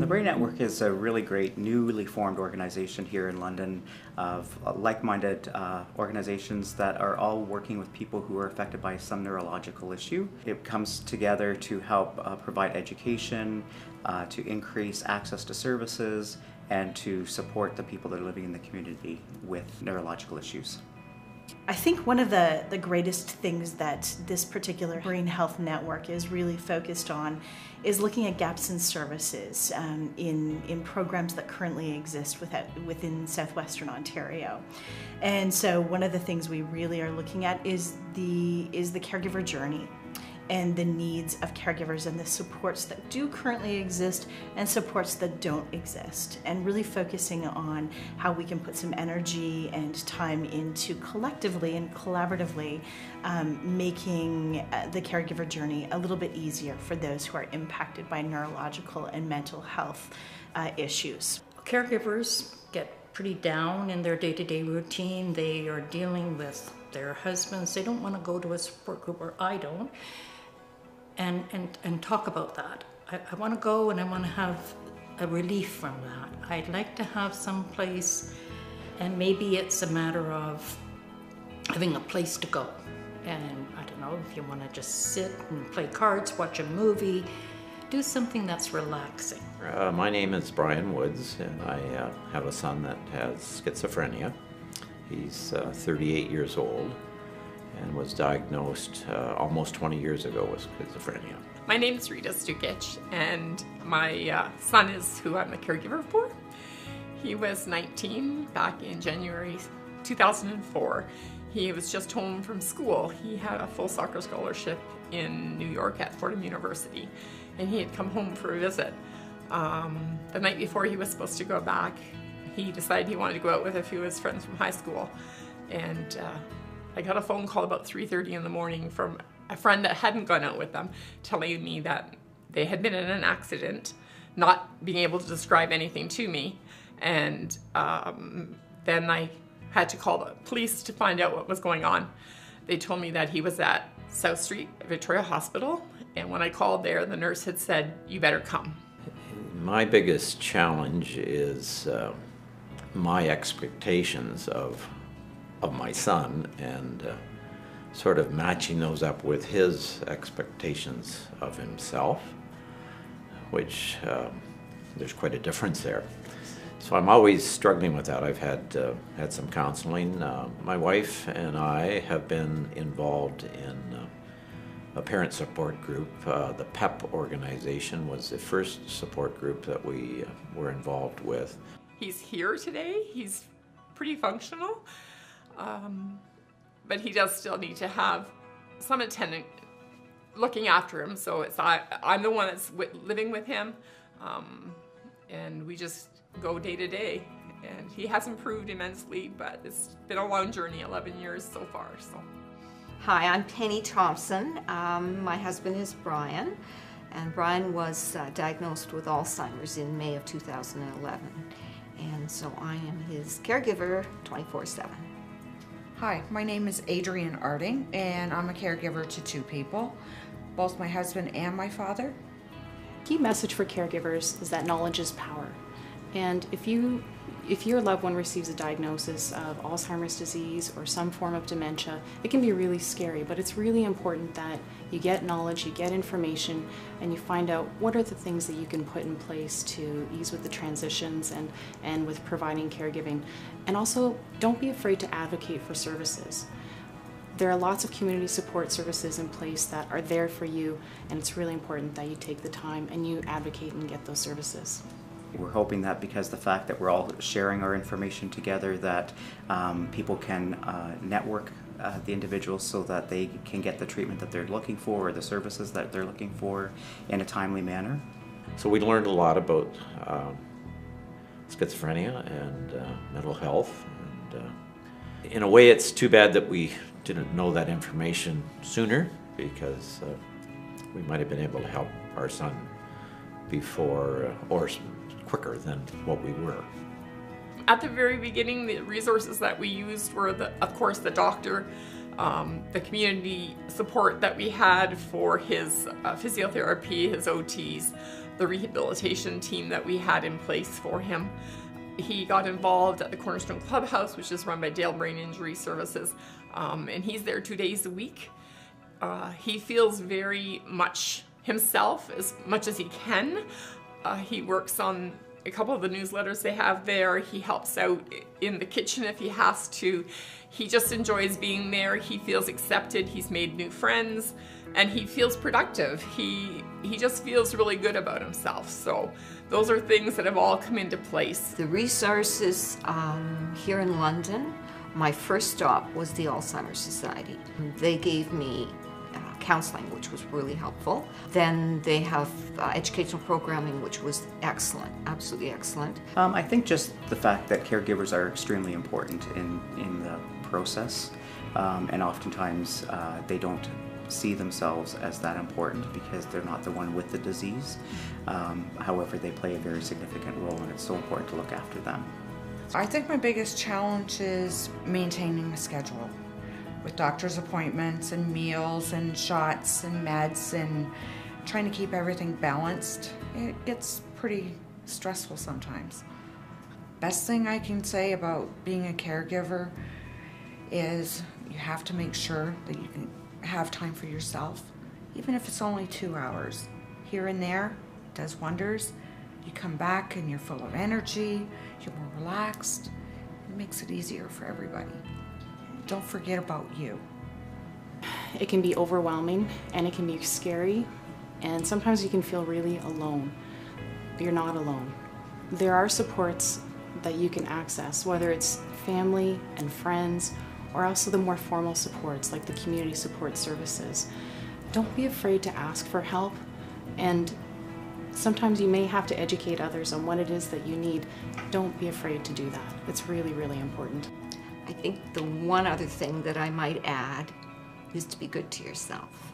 the Brain Network is a really great newly formed organization here in London of like-minded organizations that are all working with people who are affected by some neurological issue. It comes together to help provide education, to increase access to services, and to support the people that are living in the community with neurological issues. I think one of the greatest things that this particular brain health network is really focused on is looking at gaps in services in programs that currently exist within southwestern Ontario. And so one of the things we really are looking at is the caregiver journey and the needs of caregivers and the supports that do currently exist and supports that don't exist, and really focusing on how we can put some energy and time into collectively and collaboratively making the caregiver journey a little bit easier for those who are impacted by neurological and mental health issues. Caregivers get pretty down in their day-to-day routine. They are dealing with their husbands. They don't want to go to a support group, or I don't, and talk about that. I want to go and I want to have a relief from that. I'd like to have some place, and maybe it's a matter of having a place to go. And I don't know, if you want to just sit and play cards, watch a movie, do something that's relaxing. My name is Brian Woods, and I have a son that has schizophrenia. He's 38 years old and was diagnosed almost 20 years ago with schizophrenia. My name is Rita Stukic, and my son is who I'm a caregiver for. He was 19 back in January 2004. He was just home from school. He had a full soccer scholarship in New York at Fordham University, and he had come home for a visit. The night before he was supposed to go back, he decided he wanted to go out with a few of his friends from high school, and I got a phone call about 3:30 in the morning from a friend that hadn't gone out with them, telling me that they had been in an accident, not being able to describe anything to me. And then I had to call the police to find out what was going on. They told me that he was at South Street Victoria Hospital, and when I called there, the nurse had said, "You better come." My biggest challenge is my expectations of my son, and sort of matching those up with his expectations of himself, which there's quite a difference there. So I'm always struggling with that. I've had some counseling. My wife and I have been involved in a parent support group. The PEP organization was the first support group that we were involved with. He's here today. He's pretty functional. But he does still need to have some attendant looking after him. So I'm the one that's living with him, and we just go day to day. And he has improved immensely, but it's been a long journey, 11 years so far. So. Hi, I'm Penny Thompson. My husband is Brian, and Brian was diagnosed with Alzheimer's in May of 2011. And so I am his caregiver 24/7. Hi, my name is Adrienne Arding, and I'm a caregiver to two people, both my husband and my father. Key message for caregivers is that knowledge is power. And if your loved one receives a diagnosis of Alzheimer's disease or some form of dementia, it can be really scary, but it's really important that you get knowledge, you get information, and you find out what are the things that you can put in place to ease with the transitions and with providing caregiving. And also, don't be afraid to advocate for services. There are lots of community support services in place that are there for you, and it's really important that you take the time and you advocate and get those services. We're hoping that because the fact that we're all sharing our information together, that people can network the individuals so that they can get the treatment that they're looking for or the services that they're looking for in a timely manner. So we learned a lot about schizophrenia and mental health. And in a way, it's too bad that we didn't know that information sooner, because we might have been able to help our son before or quicker than what we were. At the very beginning, the resources that we used were, of course, the doctor, the community support that we had for his physiotherapy, his OTs, the rehabilitation team that we had in place for him. He got involved at the Cornerstone Clubhouse, which is run by Dale Brain Injury Services, and he's there 2 days a week. He feels very much himself as much as he can. He works on a couple of the newsletters they have there. He helps out in the kitchen if he has to. He just enjoys being there. He feels accepted. He's made new friends, and he feels productive. He just feels really good about himself. So those are things that have all come into place. The resources here in London, my first stop was the Alzheimer's Society. They gave me counseling, which was really helpful. Then they have educational programming, which was excellent, absolutely excellent. I think just the fact that caregivers are extremely important in the process, and oftentimes they don't see themselves as that important because they're not the one with the disease. However, they play a very significant role, and it's so important to look after them. I think my biggest challenge is maintaining a schedule with doctor's appointments and meals and shots and meds and trying to keep everything balanced. It gets pretty stressful sometimes. Best thing I can say about being a caregiver is you have to make sure that you can have time for yourself, even if it's only 2 hours. Here and there, it does wonders. You come back and you're full of energy, you're more relaxed. It makes it easier for everybody. Don't forget about you. It can be overwhelming and it can be scary, and sometimes you can feel really alone. You're not alone. There are supports that you can access, whether it's family and friends or also the more formal supports like the community support services. Don't be afraid to ask for help, and sometimes you may have to educate others on what it is that you need. Don't be afraid to do that. It's really, really important. I think the one other thing that I might add is to be good to yourself.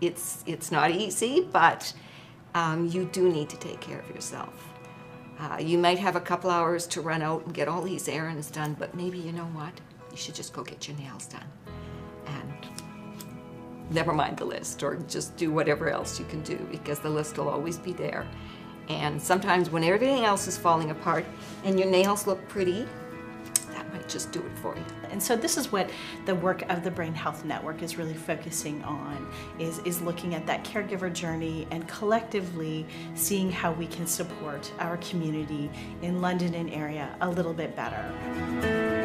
It's not easy, but you do need to take care of yourself. You might have a couple hours to run out and get all these errands done, but maybe, you know what? You should just go get your nails done. And never mind the list, or just do whatever else you can do, because the list will always be there. And sometimes when everything else is falling apart and your nails look pretty, that might just do it for you. And so this is what the work of the Brain Health Network is really focusing on, is looking at that caregiver journey and collectively seeing how we can support our community in London and area a little bit better.